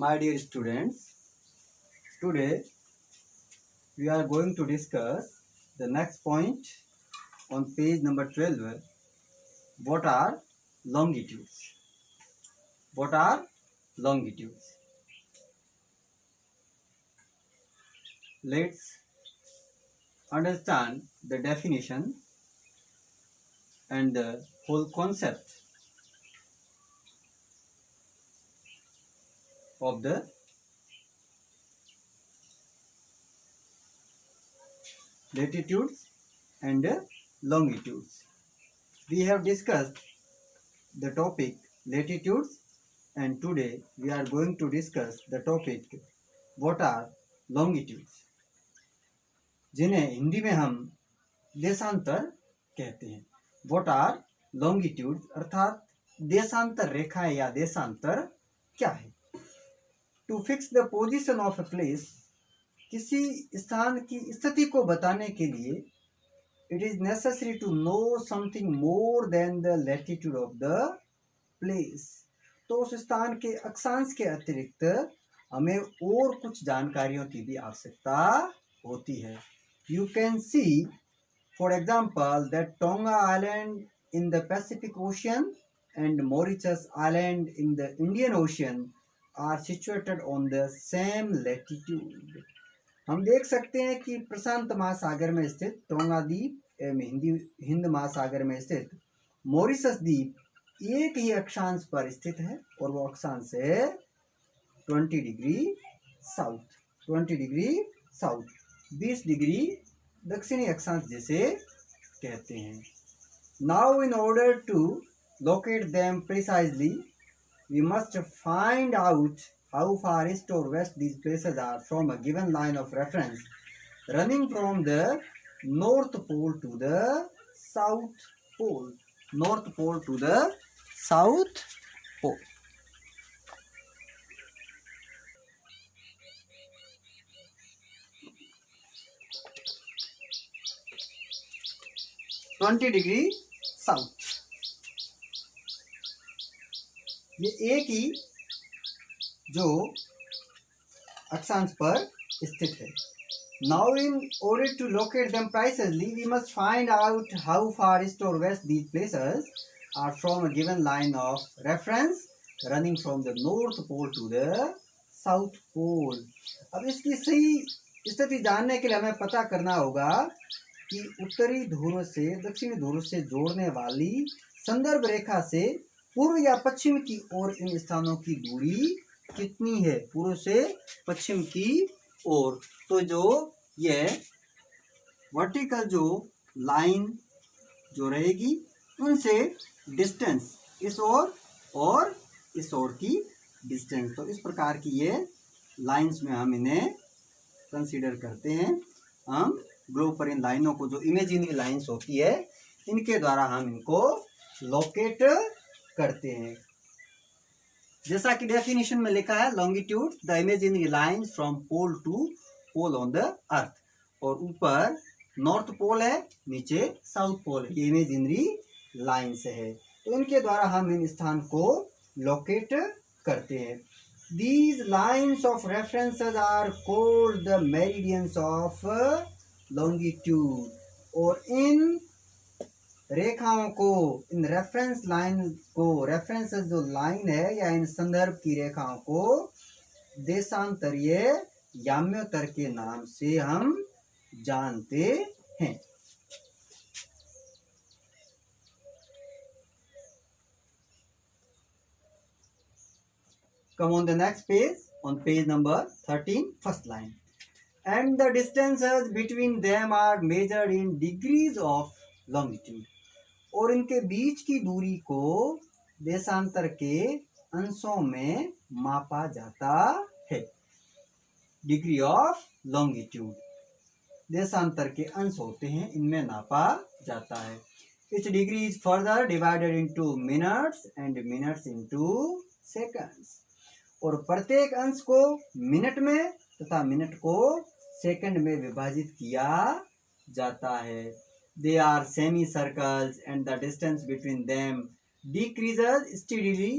My dear students, today we are going to discuss the next point on page number 12. What are longitudes? What are longitudes? Let's understand the definition and the whole concept of the latitudes and longitudes. We have discussed the topic latitudes, and today we are going to discuss the topic what are longitudes, जिन्हें हिंदी में हम देशांतर कहते हैं. What are longitude अर्थात देशांतर रेखाएं या देशांतर क्या है. To fix the position of a place, किसी स्थान की स्थिति को बताने के लिए it is necessary to know something more than the latitude of the place. तो उस स्थान के अक्षांश के अतिरिक्त हमें और कुछ जानकारियों की भी आवश्यकता होती है. You can see for example that Tonga island in the Pacific ocean and Mauritius island in the Indian ocean are situated on the same latitude. हम देख सकते हैं कि प्रशांत महासागर में स्थित टोंगा द्वीप हिंद महासागर में स्थित मॉरिशस द्वीप एक ही अक्षांश पर स्थित है और वो अक्षांश है 20 डिग्री साउथ, 20 डिग्री दक्षिणी अक्षांश जिसे कहते हैं. Now in order to locate them precisely we must find out how far east or west these places are from a given line of reference running from the north pole to the south pole. North pole to the south pole. $20 degree south, ये एक ही जो अक्षांश पर स्थित है. Now in order to locate them precisely we must find out how far east और west these places are from a given line of reference running from the north pole to the south pole. अब इसकी सही स्थिति जानने के लिए हमें पता करना होगा कि उत्तरी ध्रुव से दक्षिणी ध्रुव से जोड़ने वाली संदर्भ रेखा से पूर्व या पश्चिम की ओर इन स्थानों की दूरी कितनी है. पूर्व से पश्चिम की ओर. तो जो ये वर्टिकल जो लाइन जो रहेगी उनसे डिस्टेंस इस ओर और इस ओर की डिस्टेंस. तो इस प्रकार की ये लाइंस में हम इन्हें कंसीडर करते हैं. हम ग्लोब पर इन लाइनों को जो इमेजिनरी लाइंस होती है इनके द्वारा हम इनको लोकेट करते हैं. जैसा कि डेफिनेशन में लिखा है longitude the imaginary lines from pole to pole on the earth. और ऊपर नॉर्थ पोल है, नीचे साउथ पोल है, ये इमेजिनरी लाइंस है. तो इनके द्वारा हम इन स्थान को लोकेट करते हैं. These lines of references are called the meridians of longitude. और इन रेखाओं को, इन रेफरेंस लाइन को, रेफरेंसेस जो लाइन है या इन संदर्भ की रेखाओं को देशांतरीय याम्योत्तर के नाम से हम जानते हैं. Come on the next page, on page number 13, first line. And the distances between them are measured in degrees of longitude. और इनके बीच की दूरी को देशांतर के अंशों में मापा जाता है. डिग्री ऑफ लॉन्गिट्यूड देशांतर के अंश होते हैं, इनमें नापा जाता है. Etch degree is further divided into minutes and minutes into seconds. और प्रत्येक अंश को मिनट में तथा मिनट को सेकंड में विभाजित किया जाता है. They are semicircles and the distance between them decreases steadily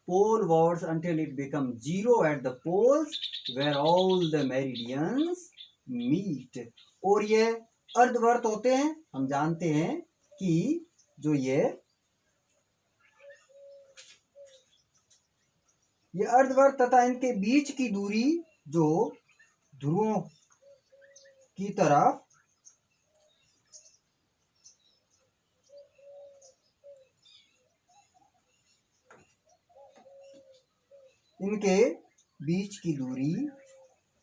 polewards until it becomes zero at the poles where all the meridians meet. और ये अर्धवर्त होते हैं. हम जानते हैं कि जो ये अर्धवर्त तथा इनके बीच की दूरी जो ध्रुवों की तरफ इनके बीच की दूरी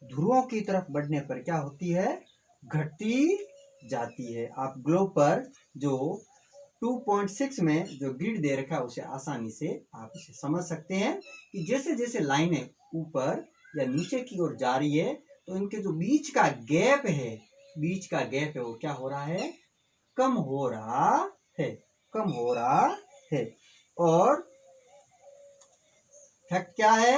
ध्रुवों की तरफ बढ़ने पर क्या होती है? घटती जाती है. आप ग्लोब पर जो 2.6 में जो ग्रिड दे रखा है उसे आसानी से आप इसे समझ सकते हैं कि जैसे जैसे लाइनें ऊपर या नीचे की ओर जा रही है तो इनके जो बीच का गैप है वो क्या हो रहा है? कम हो रहा है. और फैक्ट क्या है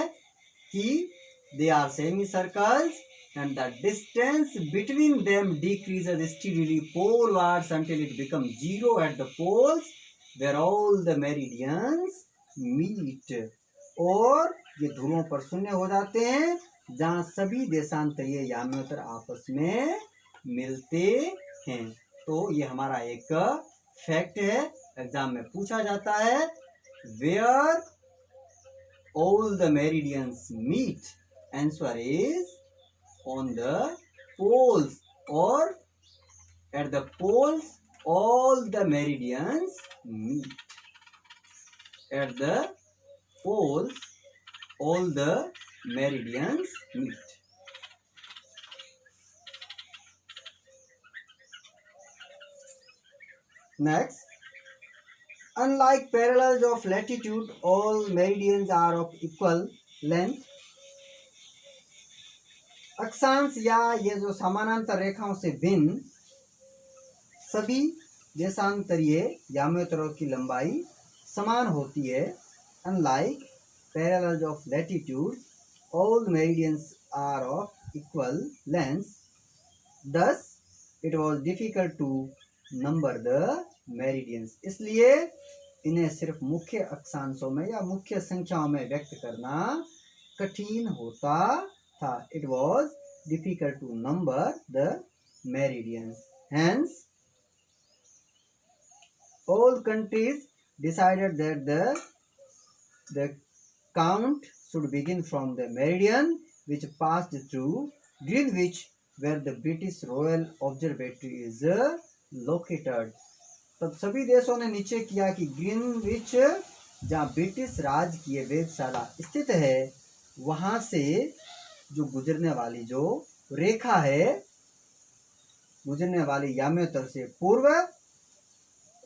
कि they are semicircles and the distance between them decreases steadily polewards until it becomes zero at the poles where all the meridians meet. और ये ध्रुवों पर शून्य हो जाते हैं जहाँ सभी देशांतरीय याम्योत्तर आपस में मिलते हैं. तो ये हमारा एक फैक्ट है, एग्जाम में पूछा जाता है. Where all the meridians meet, answer is on the poles, or at the poles all the meridians meet. At the poles all the meridians meet. Next, unlike parallels of latitude, all meridians are of equal length. अक्षांश या ये जो समानांतर रेखाओं से भिन्न सभी देशांतरीय याम्योत्तरों की लंबाई समान होती है. Unlike parallels of latitude, all meridians are of equal length. Thus, it was difficult to number the meridians. इसलिए इन्हें सिर्फ मुख्य अक्षांशों में या मुख्य संख्याओं में व्यक्त करना कठिन होता था. It was difficult to number the meridians. Hence, all countries decided that the count should begin from the meridian which passed through Greenwich, where the British Royal Observatory is located. तब सभी देशों ने निश्चय किया कि ग्रीनविच जहाँ British राज की वेधशाला स्थित है वहां से जो गुजरने वाली जो रेखा है, गुजरने वाली याम्योत्तर से पूर्व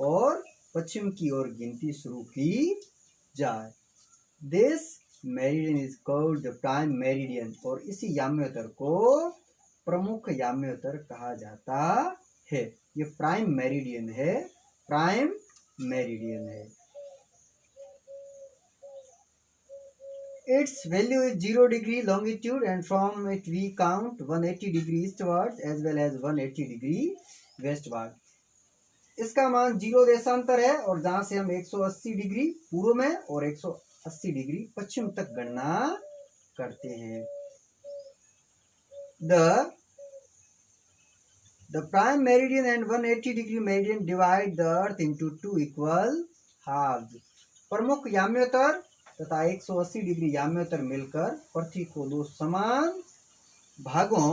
और पश्चिम की ओर गिनती शुरू की जाए. This meridian is called the prime meridian. और इसी याम्योत्तर को प्रमुख याम्योत्तर कहा जाता है. ये प्राइम मेरिडियन है. Its value is 0 degree longitude and from it we count 180 degree eastwards as well as 180 degree westward. इसका मान 0 देशांतर है और जहां से हम 180 डिग्री पूर्व में और 180 डिग्री पश्चिम तक गणना करते हैं. The prime meridian and 180 degree meridian divide the earth into two equal halves. प्रमुख याम्योत्तर तथा 180 डिग्री याम्योत्तर मिलकर पृथ्वी को दो समान भागों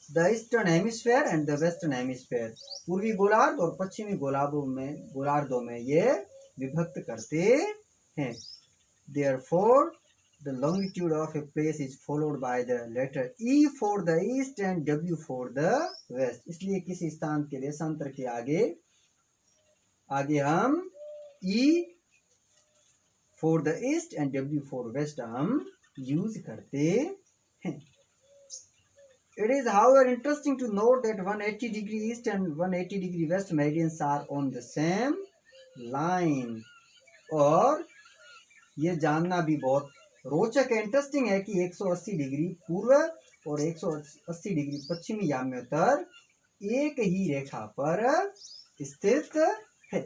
the eastern hemisphere and the western hemisphere, पूर्वी गोलार्ध और पश्चिमी गोलार्धों में ये विभक्त करते हैं. Therefore, the longitude of a place is followed by the letter E for the east and W for the west. इसलिए किसी स्थान के देशांतर के आगे हम E for the east and W for west हम यूज करते हैं. It is however interesting to note that 180 degree east and 180 degree west meridians are on the same line. और ये जानना भी बहुत रोचक है, इंटरेस्टिंग है कि 180 डिग्री पूर्व और 180 डिग्री पश्चिमी याम्योत्तर एक ही रेखा पर स्थित है.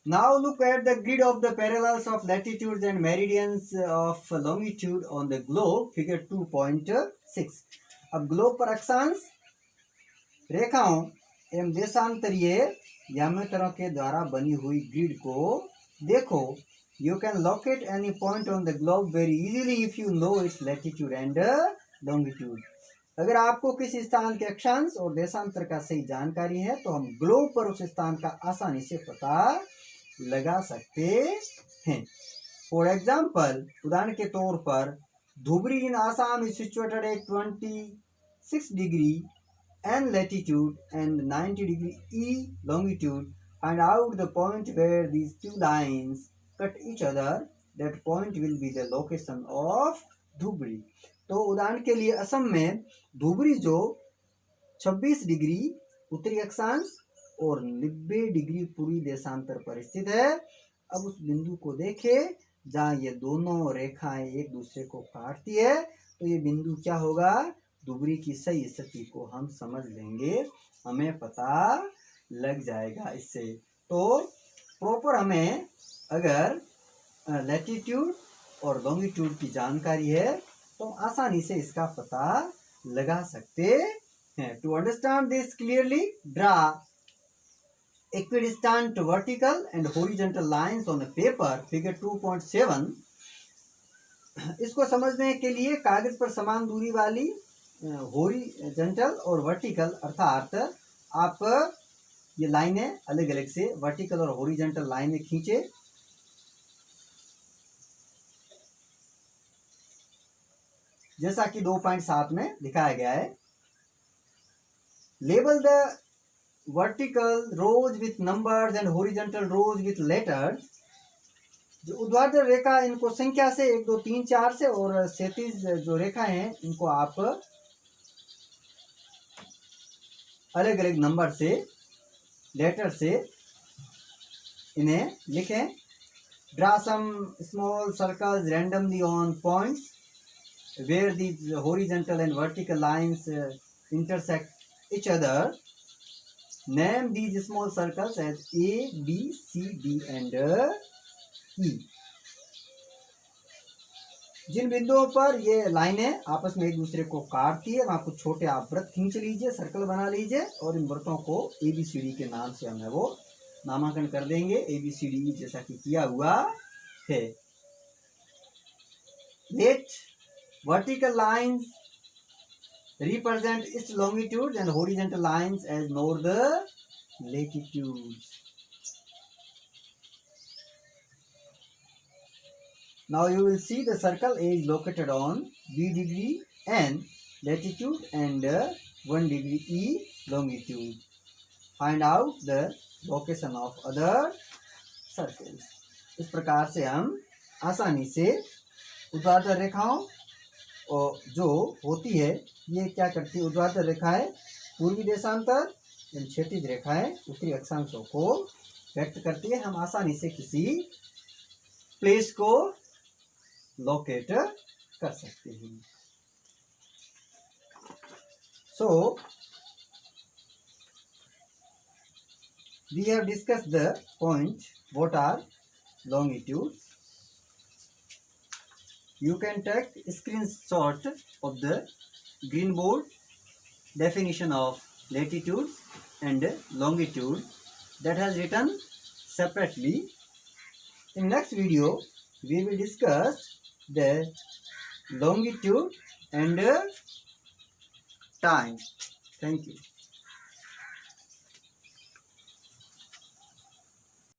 Now look at the grid of the parallels of latitudes and meridians of longitude on the globe, figure 2.6. अब ग्लोब पर अक्षांश रेखाओं एवं देशांतरीय यामितरों के द्वारा बनी हुई ग्रिड को देखो. You can locate any point on the globe very easily if you know its latitude and longitude. अगर आपको किसी स्थान के अक्षांश और देशांतर का सही जानकारी है तो हम ग्लोब पर उस स्थान का आसानी से पता लगा सकते हैं. फॉर एग्जाम्पल, उदाहरण के तौर पर, Dhubri in Assam is situated at 26 degree N latitude and 90 degree E longitude. Find out the point where these two lines cut each other. That point will be the location of Dhubri. तो उदाहरण के लिए असम में धुबरी जो 26 डिग्री उत्तरी अक्षांश और 90 डिग्री पूर्वी देशांतर पर स्थित है. अब उस बिंदु को देखें जहाँ ये दोनों रेखाएं एक दूसरे को काटती है. तो ये बिंदु क्या होगा? धुबरी की सही स्थिति को हम समझ लेंगे, हमें पता लग जाएगा इससे. तो प्रॉपर हमें अगर लैटिट्यूड और लॉन्गिट्यूड की जानकारी है तो आसानी से इसका पता लगा सकते हैं. To understand this clearly, draw equidistant vertical and horizontal lines on a paper, figure 2.7. इसको समझने के लिए कागज पर समान दूरी वाली हॉरिजॉन्टल और वर्टिकल अर्थात आप ये लाइनें अलग अलग से वर्टिकल और हॉरिजॉन्टल लाइनें खींचे. जैसा कि 2.7 में दिखाया गया है. Label the vertical rows with numbers and horizontal rows with letters. जो ऊर्ध्वाधर रेखा इनको संख्या से 1 2 3 4 से और क्षैतिज जो रेखा हैं इनको आप अलग अलग नंबर से, लेटर से इन्हें लिखें. Draw some small circles randomly on points where these horizontal and vertical lines intersect each other. Name these small circles as A, B, C, D and E. जिन बिंदुओं पर ये लाइनें आपस में एक दूसरे को काटती है वहां कुछ छोटे आप वृत्त खींच लीजिए, सर्कल बना लीजिए और इन वृत्तों को ABCD के नाम से हमें वो नामांकन कर देंगे. ABCD जैसा कि किया हुआ है. Let vertical lines represent its longitudes and horizontal lines as northern latitudes. Now you will see the circle A is located on B degree N latitude and 1 degree E longitude. Find out the location of other circles. इस प्रकार से हम आसानी से ऊर्ध्वाधर रेखाओं और जो होती है ये क्या करती है, ऊर्ध्वाधर रेखाएं पूर्वी देशांतर, क्षैतिज रेखाएं उत्तरी अक्षांशों को व्यक्त करती है. हम आसानी से किसी प्लेस को लोकेट कर सकते हैं. So we have discussed the point what are longitudes. You can take a screenshot of the green board definition of latitude and longitude that has written separately. In next video, we will discuss the longitude and time. Thank you.